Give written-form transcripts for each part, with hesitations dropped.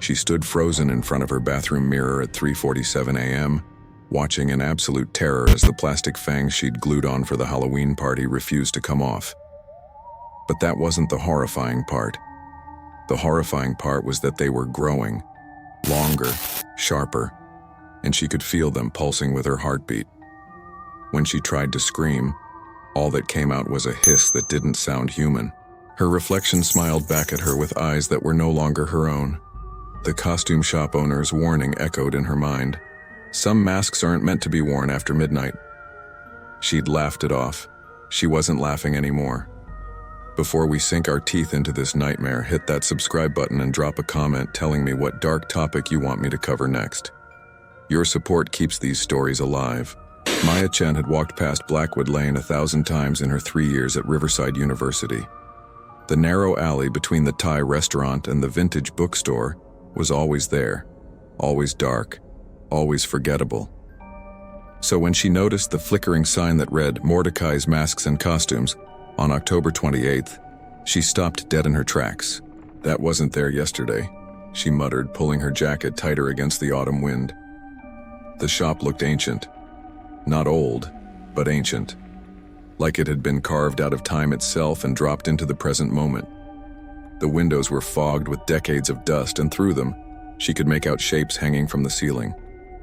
She stood frozen in front of her bathroom mirror at 3:47 a.m., watching in absolute terror as the plastic fangs she'd glued on for the Halloween party refused to come off. But that wasn't the horrifying part. The horrifying part was that they were growing, longer, sharper, and she could feel them pulsing with her heartbeat. When she tried to scream, all that came out was a hiss that didn't sound human. Her reflection smiled back at her with eyes that were no longer her own. The costume shop owner's warning echoed in her mind. Some masks aren't meant to be worn after midnight. She'd laughed it off. She wasn't laughing anymore. Before we sink our teeth into this nightmare, hit that subscribe button and drop a comment telling me what dark topic you want me to cover next. Your support keeps these stories alive. Maya Chen had walked past Blackwood Lane 1,000 times in her 3 years at Riverside University. The narrow alley between the Thai restaurant and the vintage bookstore was always there, always dark, always forgettable. So when she noticed the flickering sign that read Mordecai's Masks and Costumes on October 28th, she stopped dead in her tracks. That wasn't there yesterday, she muttered, pulling her jacket tighter against the autumn wind. The shop looked ancient. Not old, but ancient. Like it had been carved out of time itself and dropped into the present moment. The windows were fogged with decades of dust, and through them, she could make out shapes hanging from the ceiling.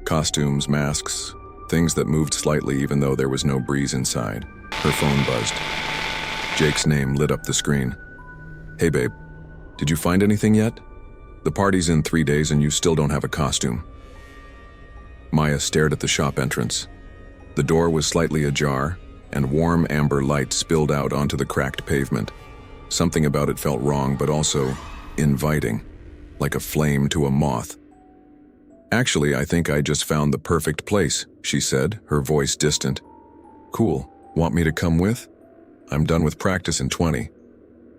Costumes, masks, things that moved slightly even though there was no breeze inside. Her phone buzzed. Jake's name lit up the screen. "Hey babe, did you find anything yet? The party's in 3 days and you still don't have a costume." Maya stared at the shop entrance. The door was slightly ajar, and warm amber light spilled out onto the cracked pavement. Something about it felt wrong, but also inviting, like a flame to a moth. "Actually, I think I just found the perfect place," she said, her voice distant. "Cool. Want me to come with? I'm done with practice in 20.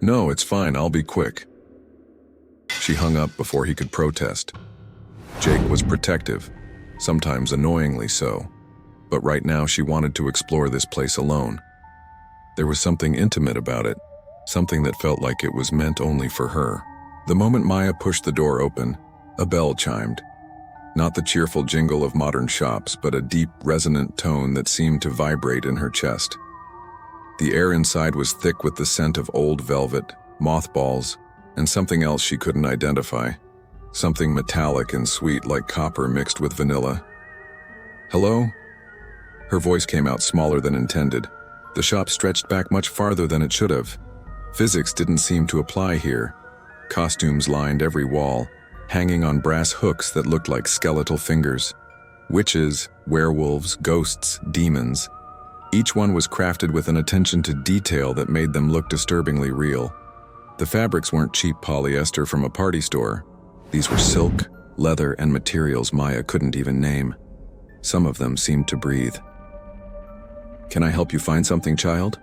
"No, it's fine, I'll be quick." She hung up before he could protest. Jake was protective, sometimes annoyingly so, but right now she wanted to explore this place alone. There was something intimate about it, something that felt like it was meant only for her. The moment Maya pushed the door open, a bell chimed. Not the cheerful jingle of modern shops, but a deep, resonant tone that seemed to vibrate in her chest. The air inside was thick with the scent of old velvet, mothballs, and something else she couldn't identify. Something metallic and sweet like copper mixed with vanilla. "Hello?" Her voice came out smaller than intended. The shop stretched back much farther than it should have. Physics didn't seem to apply here. Costumes lined every wall, hanging on brass hooks that looked like skeletal fingers. Witches, werewolves, ghosts, demons. Each one was crafted with an attention to detail that made them look disturbingly real. The fabrics weren't cheap polyester from a party store. These were silk, leather, and materials Maya couldn't even name. Some of them seemed to breathe. "Can I help you find something, child?"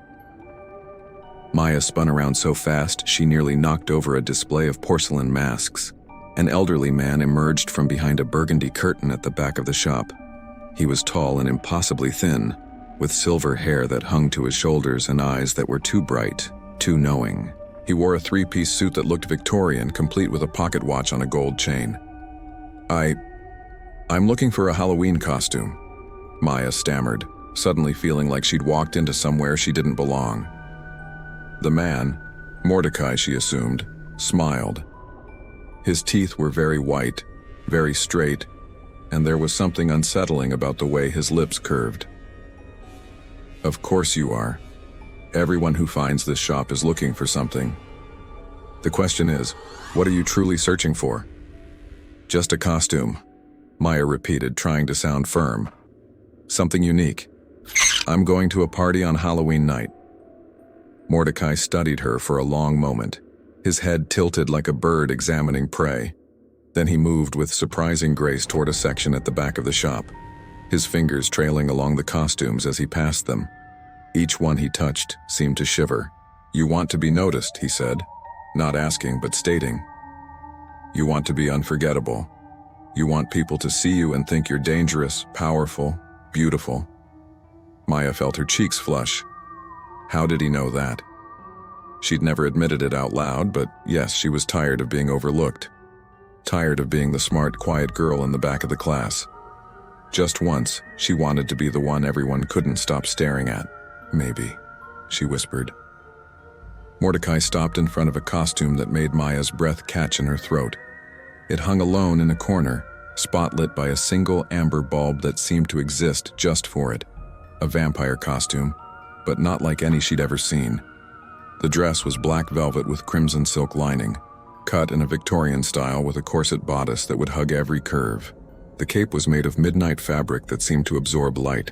Maya spun around so fast she nearly knocked over a display of porcelain masks. An elderly man emerged from behind a burgundy curtain at the back of the shop. He was tall and impossibly thin, with silver hair that hung to his shoulders and eyes that were too bright, too knowing. He wore a 3-piece suit that looked Victorian, complete with a pocket watch on a gold chain. I'm looking for a Halloween costume," Maya stammered, suddenly feeling like she'd walked into somewhere she didn't belong. The man, Mordecai she assumed, smiled. His teeth were very white, very straight, and there was something unsettling about the way his lips curved. "Of course you are. Everyone who finds this shop is looking for something. The question is, what are you truly searching for?" "Just a costume," Maya repeated, trying to sound firm. "Something unique. I'm going to a party on Halloween night." Mordecai studied her for a long moment, his head tilted like a bird examining prey. Then he moved with surprising grace toward a section at the back of the shop, his fingers trailing along the costumes as he passed them. Each one he touched seemed to shiver. "You want to be noticed," he said, not asking but stating. "You want to be unforgettable. You want people to see you and think you're dangerous, powerful, beautiful." Maya felt her cheeks flush. How did he know that? She'd never admitted it out loud, but yes, she was tired of being overlooked. tired of being the smart, quiet girl in the back of the class. Just once, she wanted to be the one everyone couldn't stop staring at. Maybe, she whispered. Mordecai stopped in front of a costume that made Maya's breath catch in her throat. It hung alone in a corner, spotlit by a single amber bulb that seemed to exist just for it. A vampire costume, but not like any she'd ever seen. The dress was black velvet with crimson silk lining, cut in a Victorian style with a corset bodice that would hug every curve. The cape was made of midnight fabric that seemed to absorb light,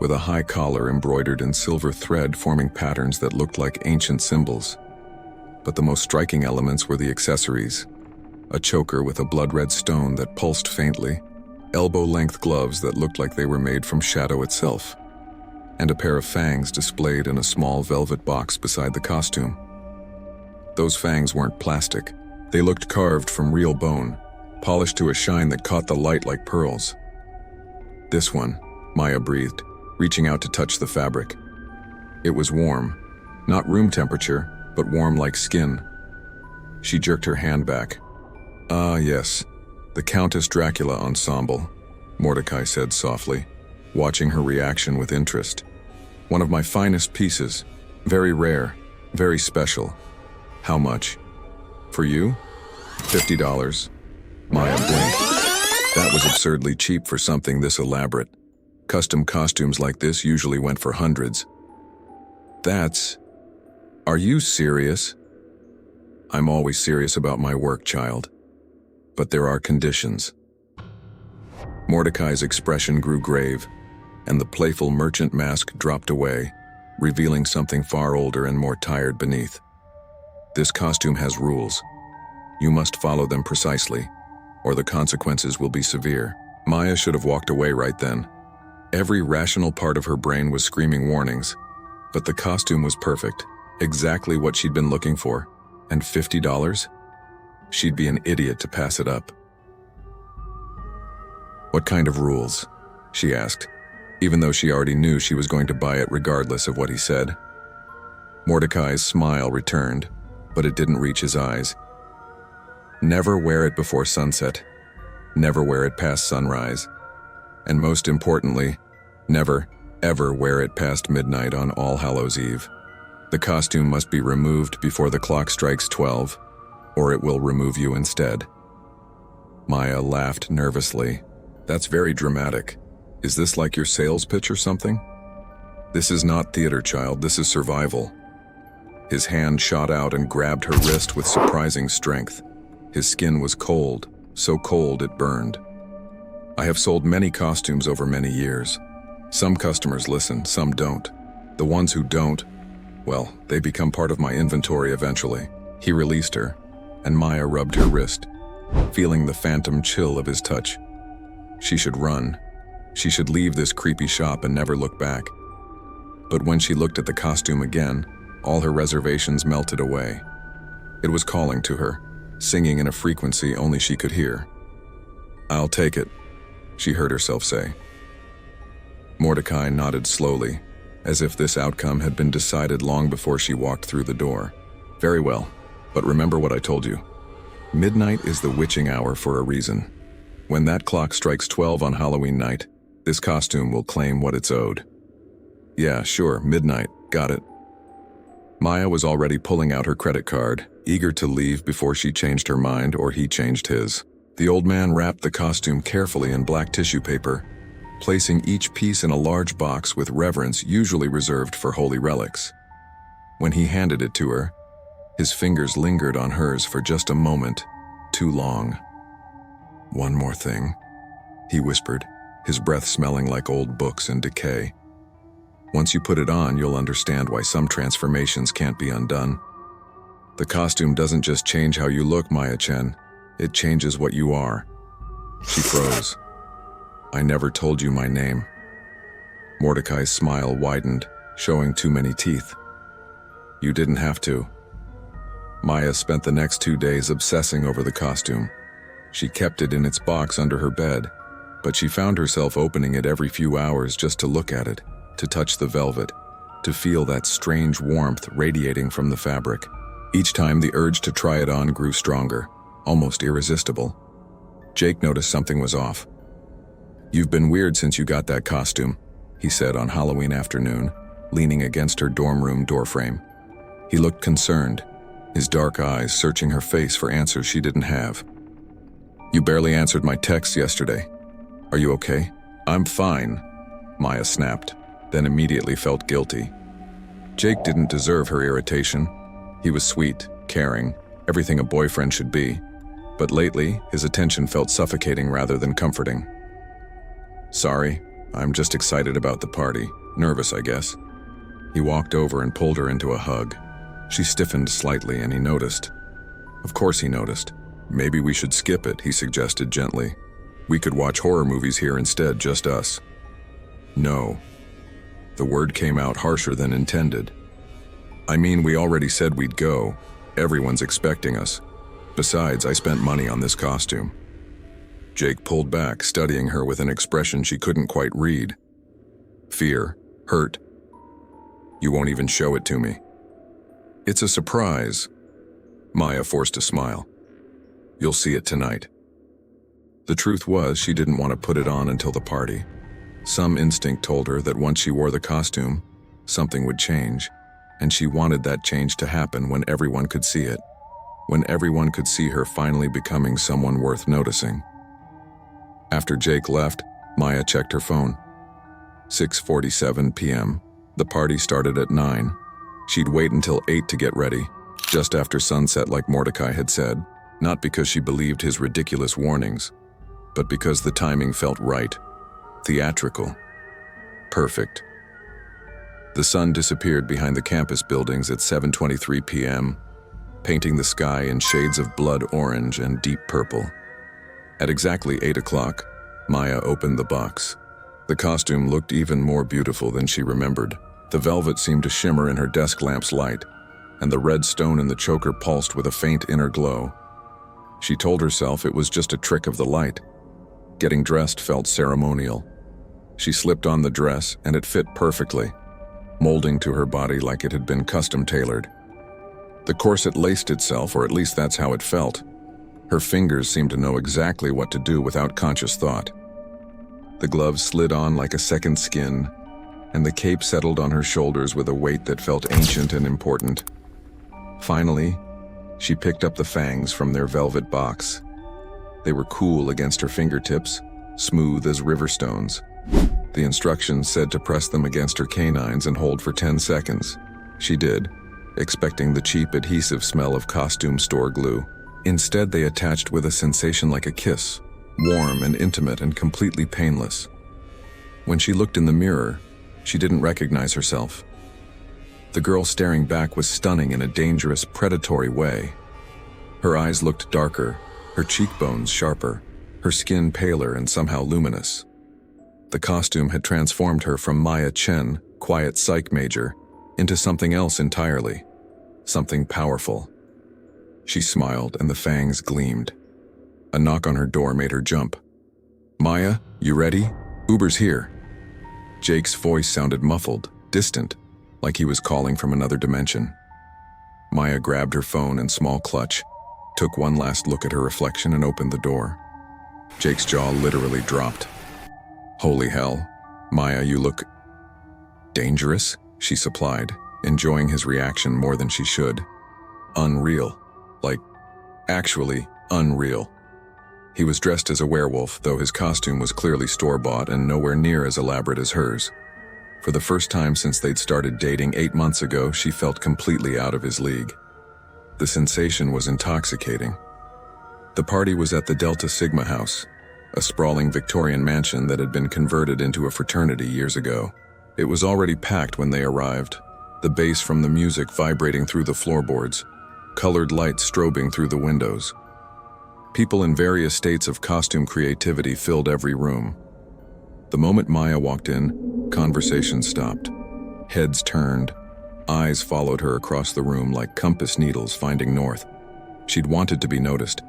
with a high collar embroidered in silver thread forming patterns that looked like ancient symbols. But the most striking elements were the accessories. A choker with a blood-red stone that pulsed faintly, elbow-length gloves that looked like they were made from shadow itself, and a pair of fangs displayed in a small velvet box beside the costume. Those fangs weren't plastic. They looked carved from real bone, polished to a shine that caught the light like pearls. This one, Maya breathed, reaching out to touch the fabric. It was warm, not room temperature, but warm like skin. She jerked her hand back. "Ah, yes, the Countess Dracula ensemble," Mordecai said softly, watching her reaction with interest. "One of my finest pieces, very rare, very special. How much?" "For you? $50. Maya blinked. That was absurdly cheap for something this elaborate. Custom costumes like this usually went for hundreds. Are you serious?" "I'm always serious about my work, child. But there are conditions." Mordecai's expression grew grave, and the playful merchant mask dropped away, revealing something far older and more tired beneath. "This costume has rules. You must follow them precisely, or the consequences will be severe." Maya should have walked away right then. Every rational part of her brain was screaming warnings, but the costume was perfect, exactly what she'd been looking for, and $50? She'd be an idiot to pass it up. "What kind of rules?" she asked, even though she already knew she was going to buy it regardless of what he said. Mordecai's smile returned, but it didn't reach his eyes. "Never wear it before sunset. Never wear it past sunrise. And most importantly, never, ever wear it past midnight on All Hallows Eve. The costume must be removed before the clock strikes 12, or it will remove you instead." Maya laughed nervously. "That's very dramatic. Is this like your sales pitch or something?" "This is not theater, child. This is survival." His hand shot out and grabbed her wrist with surprising strength. His skin was cold, so cold it burned. "I have sold many costumes over many years. Some customers listen, some don't. The ones who don't, well, they become part of my inventory eventually." He released her, and Maya rubbed her wrist, feeling the phantom chill of his touch. She should run. She should leave this creepy shop and never look back. But when she looked at the costume again, all her reservations melted away. It was calling to her, singing in a frequency only she could hear. "I'll take it," she heard herself say. Mordecai nodded slowly, as if this outcome had been decided long before she walked through the door. "Very well, but remember what I told you. Midnight is the witching hour for a reason. When that clock strikes 12 on Halloween night, this costume will claim what it's owed." "Yeah, sure, midnight, got it." Maya was already pulling out her credit card, eager to leave before she changed her mind or he changed his. The old man wrapped the costume carefully in black tissue paper, placing each piece in a large box with reverence usually reserved for holy relics. When he handed it to her, his fingers lingered on hers for just a moment, too long. "One more thing," he whispered, his breath smelling like old books in decay. "Once you put it on, you'll understand why some transformations can't be undone. The costume doesn't just change how you look, Maya Chen. It changes what you are." She froze. "I never told you my name." Mordecai's smile widened, showing too many teeth. "You didn't have to." Maya spent the next 2 days obsessing over the costume. She kept it in its box under her bed, but she found herself opening it every few hours just to look at it, to touch the velvet, to feel that strange warmth radiating from the fabric. Each time the urge to try it on grew stronger, almost irresistible. Jake noticed something was off. "You've been weird since you got that costume," he said on Halloween afternoon, leaning against her dorm room doorframe. He looked concerned, his dark eyes searching her face for answers she didn't have. "You barely answered my texts yesterday. Are you okay?" "I'm fine," Maya snapped, then immediately felt guilty. Jake didn't deserve her irritation. He was sweet, caring, everything a boyfriend should be. But lately, his attention felt suffocating rather than comforting. "Sorry, I'm just excited about the party. Nervous, I guess." He walked over and pulled her into a hug. She stiffened slightly and he noticed. Of course he noticed. "Maybe we should skip it," he suggested gently. "We could watch horror movies here instead, just us." "No." The word came out harsher than intended. "I mean, we already said we'd go. Everyone's expecting us. Besides, I spent money on this costume." Jake pulled back, studying her with an expression she couldn't quite read. Fear, hurt. "You won't even show it to me." "It's a surprise." Maya forced a smile. "You'll see it tonight." The truth was, she didn't want to put it on until the party. Some instinct told her that once she wore the costume, something would change, and she wanted that change to happen when everyone could see it, when everyone could see her finally becoming someone worth noticing. After Jake left, Maya checked her phone. 6:47 p.m. The party started at 9. She'd wait until 8 to get ready, just after sunset like Mordecai had said, not because she believed his ridiculous warnings, but because the timing felt right. Theatrical. Perfect. The sun disappeared behind the campus buildings at 7:23 p.m., painting the sky in shades of blood orange and deep purple. At exactly 8 o'clock, Maya opened the box. The costume looked even more beautiful than she remembered. The velvet seemed to shimmer in her desk lamp's light, and the red stone in the choker pulsed with a faint inner glow. She told herself it was just a trick of the light. Getting dressed felt ceremonial. She slipped on the dress, and it fit perfectly, molding to her body like it had been custom-tailored. The corset laced itself, or at least that's how it felt. Her fingers seemed to know exactly what to do without conscious thought. The gloves slid on like a second skin, and the cape settled on her shoulders with a weight that felt ancient and important. Finally, she picked up the fangs from their velvet box. They were cool against her fingertips, smooth as river stones. The instructions said to press them against her canines and hold for 10 seconds. She did, expecting the cheap adhesive smell of costume store glue. Instead, they attached with a sensation like a kiss, warm and intimate and completely painless. When she looked in the mirror, she didn't recognize herself. The girl staring back was stunning in a dangerous, predatory way. Her eyes looked darker, her cheekbones sharper, her skin paler and somehow luminous. The costume had transformed her from Maya Chen, quiet psych major, into something else entirely, something powerful. She smiled and the fangs gleamed. A knock on her door made her jump. "Maya, you ready? Uber's here." Jake's voice sounded muffled, distant, like he was calling from another dimension. Maya grabbed her phone in small clutch, took one last look at her reflection and opened the door. Jake's jaw literally dropped. "Holy hell, Maya, you look dangerous," she supplied, enjoying his reaction more than she should. Unreal. Like, actually unreal. He was dressed as a werewolf, though his costume was clearly store-bought and nowhere near as elaborate as hers. For the first time since they'd started dating 8 months ago, she felt completely out of his league. The sensation was intoxicating. The party was at the Delta Sigma House, a sprawling Victorian mansion that had been converted into a fraternity years ago. It was already packed when they arrived, the bass from the music vibrating through the floorboards, colored lights strobing through the windows. People in various states of costume creativity filled every room. The moment Maya walked in, conversation stopped. Heads turned, eyes followed her across the room like compass needles finding north. She'd wanted to be noticed,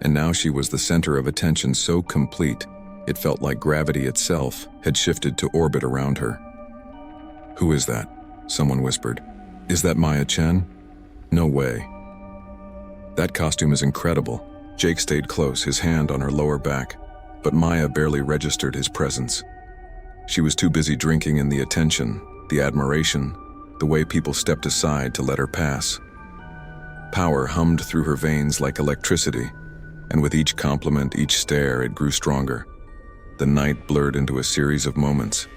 and now she was the center of attention so complete, it felt like gravity itself had shifted to orbit around her. "Who is that?" someone whispered. "Is that Maya Chen?" "No way." "That costume is incredible. Jake stayed close, his hand on her lower back, but Maya barely registered his presence. She was too busy drinking in the attention, the admiration, the way people stepped aside to let her pass. Power hummed through her veins like electricity, and with each compliment, each stare, it grew stronger. The night blurred into a series of moments,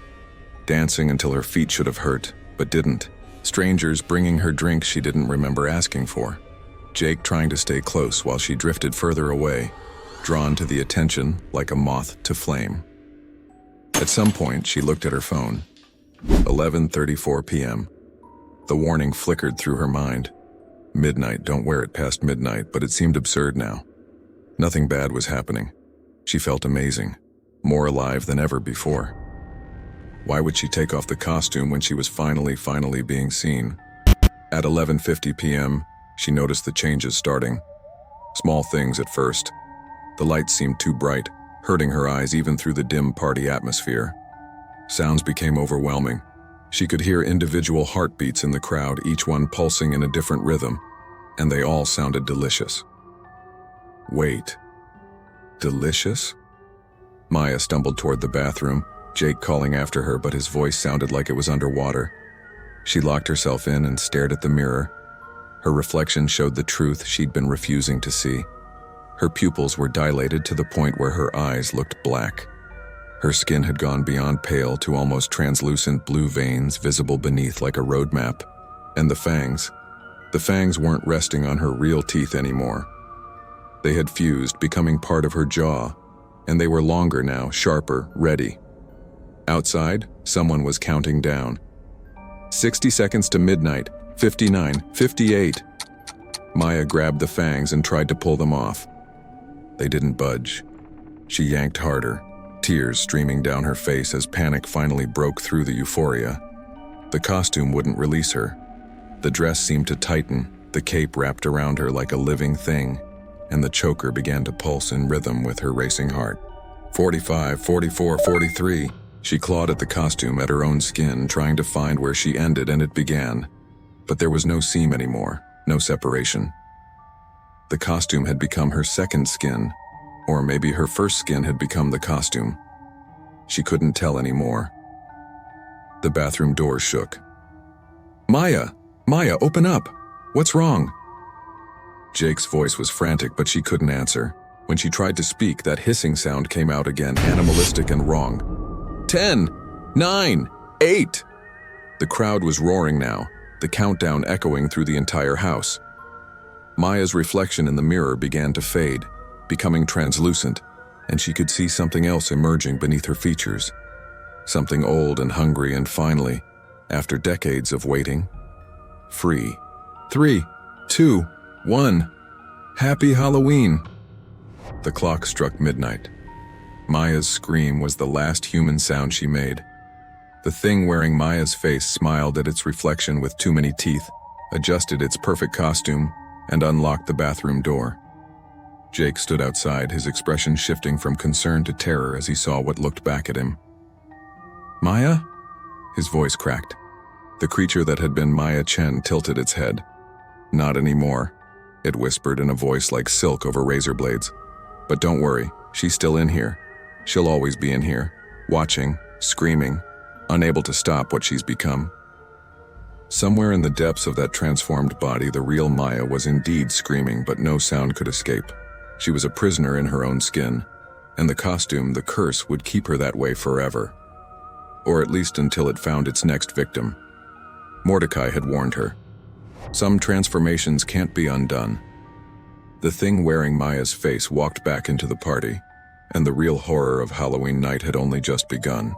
dancing until her feet should have hurt, but didn't. Strangers bringing her drinks she didn't remember asking for. Jake trying to stay close while she drifted further away, drawn to the attention like a moth to flame. At some point, she looked at her phone. 11:34 p.m. The warning flickered through her mind. Midnight, don't wear it past midnight, but it seemed absurd now. Nothing bad was happening. She felt amazing, more alive than ever before. Why would she take off the costume when she was finally being seen? At 11:50 p.m., she noticed the changes starting. Small things at first. The lights seemed too bright, hurting her eyes even through the dim party atmosphere. Sounds became overwhelming. She could hear individual heartbeats in the crowd, each one pulsing in a different rhythm, and they all sounded delicious. Wait. Delicious? Maya stumbled toward the bathroom, Jake calling after her, but his voice sounded like it was underwater. She locked herself in and stared at the mirror. Her reflection showed the truth she'd been refusing to see. Her pupils were dilated to the point where her eyes looked black. Her skin had gone beyond pale to almost translucent blue veins visible beneath like a road map. And the fangs weren't resting on her real teeth anymore. They had fused, becoming part of her jaw, and they were longer now, sharper, ready. Outside, someone was counting down. 60 seconds to midnight, 59, 58. Maya grabbed the fangs and tried to pull them off. They didn't budge. She yanked harder, tears streaming down her face as panic finally broke through the euphoria. The costume wouldn't release her. The dress seemed to tighten, the cape wrapped around her like a living thing, and the choker began to pulse in rhythm with her racing heart. 45, 44, 43. She clawed at the costume, at her own skin, trying to find where she ended, and it began. But there was no seam anymore, no separation. The costume had become her second skin, or maybe her first skin had become the costume. She couldn't tell anymore. The bathroom door shook. Maya! Maya, open up! What's wrong? Jake's voice was frantic, but she couldn't answer. When she tried to speak, that hissing sound came out again, animalistic and wrong. 10, 9, 8. The crowd was roaring now, the countdown echoing through the entire house. Maya's reflection in the mirror began to fade, becoming translucent, and she could see something else emerging beneath her features. Something old and hungry, and finally, after decades of waiting, free. 3, 2, 1. Happy Halloween! The clock struck midnight. Maya's scream was the last human sound she made. The thing wearing Maya's face smiled at its reflection with too many teeth, adjusted its perfect costume, and unlocked the bathroom door. Jake stood outside, his expression shifting from concern to terror as he saw what looked back at him. Maya? His voice cracked. The creature that had been Maya Chen tilted its head. Not anymore, it whispered in a voice like silk over razor blades. But don't worry, she's still in here. She'll always be in here, watching, screaming, unable to stop what she's become. Somewhere in the depths of that transformed body, the real Maya was indeed screaming, but no sound could escape. She was a prisoner in her own skin, and the costume, the curse, would keep her that way forever. Or at least until it found its next victim. Mordecai had warned her. Some transformations can't be undone. The thing wearing Maya's face walked back into the party, and the real horror of Halloween night had only just begun.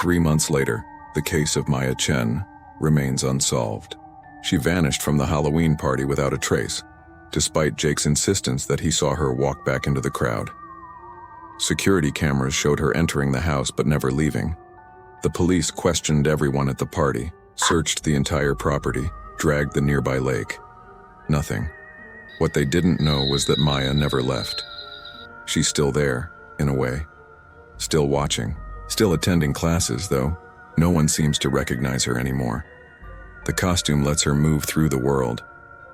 3 months later, the case of Maya Chen remains unsolved. She vanished from the Halloween party without a trace, despite Jake's insistence that he saw her walk back into the crowd. Security cameras showed her entering the house but never leaving. The police questioned everyone at the party, searched the entire property, dragged the nearby lake. Nothing. What they didn't know was that Maya never left. She's still there, in a way. Still watching. Still attending classes, though. No one seems to recognize her anymore. The costume lets her move through the world,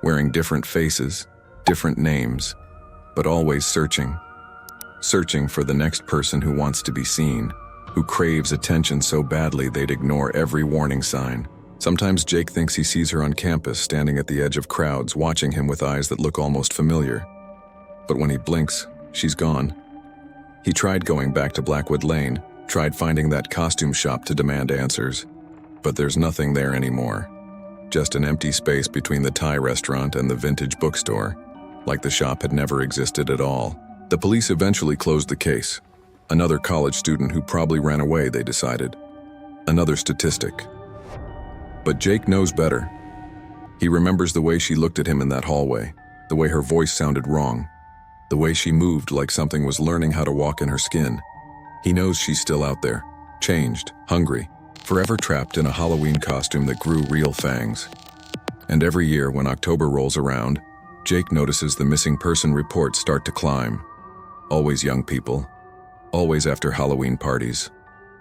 wearing different faces, different names, but always searching. Searching for the next person who wants to be seen, who craves attention so badly they'd ignore every warning sign. Sometimes Jake thinks he sees her on campus, standing at the edge of crowds, watching him with eyes that look almost familiar. But when he blinks, she's gone. He tried going back to Blackwood Lane, tried finding that costume shop to demand answers. But there's nothing there anymore. Just an empty space between the Thai restaurant and the vintage bookstore, like the shop had never existed at all. The police eventually closed the case. Another college student who probably ran away, they decided. Another statistic. But Jake knows better. He remembers the way she looked at him in that hallway, the way her voice sounded wrong, the way she moved like something was learning how to walk in her skin. He knows she's still out there, changed, hungry, forever trapped in a Halloween costume that grew real fangs. And every year when October rolls around, Jake notices the missing person reports start to climb. Always young people, always after Halloween parties,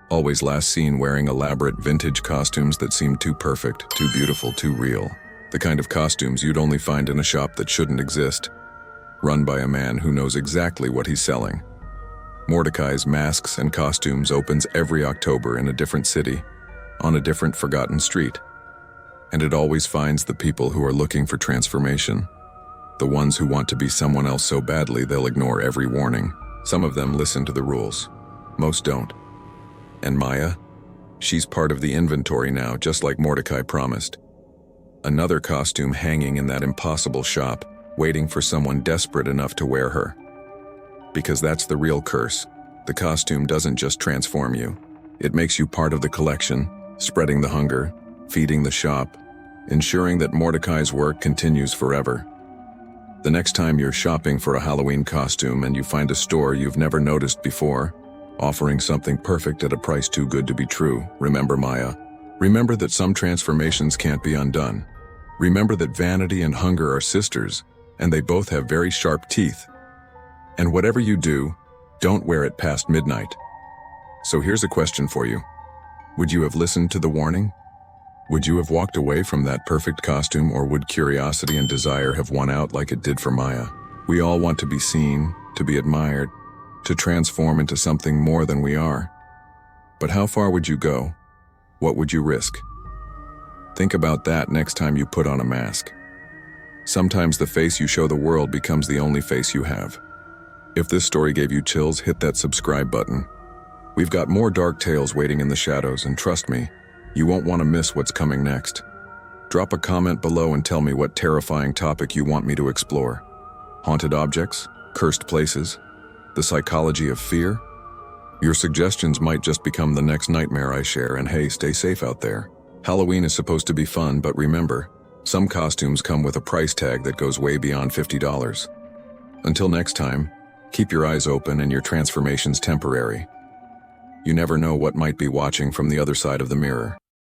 always last seen wearing elaborate vintage costumes that seem too perfect, too beautiful, too real. The kind of costumes you'd only find in a shop that shouldn't exist, run by a man who knows exactly what he's selling. Mordecai's Masks and Costumes opens every October in a different city, on a different forgotten street. And it always finds the people who are looking for transformation. The ones who want to be someone else so badly they'll ignore every warning. Some of them listen to the rules. Most don't. And Maya? She's part of the inventory now, just like Mordecai promised. Another costume hanging in that impossible shop, waiting for someone desperate enough to wear her. Because that's the real curse. The costume doesn't just transform you. It makes you part of the collection, spreading the hunger, feeding the shop, ensuring that Mordecai's work continues forever. The next time you're shopping for a Halloween costume and you find a store you've never noticed before, offering something perfect at a price too good to be true, remember Maya. Remember that some transformations can't be undone. Remember that vanity and hunger are sisters, and they both have very sharp teeth. And whatever you do, don't wear it past midnight. So here's a question for you. Would you have listened to the warning? Would you have walked away from that perfect costume, or would curiosity and desire have won out like it did for Maya? We all want to be seen, to be admired, to transform into something more than we are. But how far would you go? What would you risk? Think about that next time you put on a mask. Sometimes the face you show the world becomes the only face you have. If this story gave you chills, hit that subscribe button. We've got more dark tales waiting in the shadows, and trust me, you won't want to miss what's coming next. Drop a comment below and tell me what terrifying topic you want me to explore. Haunted objects? Cursed places? The psychology of fear? Your suggestions might just become the next nightmare I share, and hey, stay safe out there. Halloween is supposed to be fun, but remember, some costumes come with a price tag that goes way beyond $50. Until next time, keep your eyes open and your transformations temporary. You never know what might be watching from the other side of the mirror.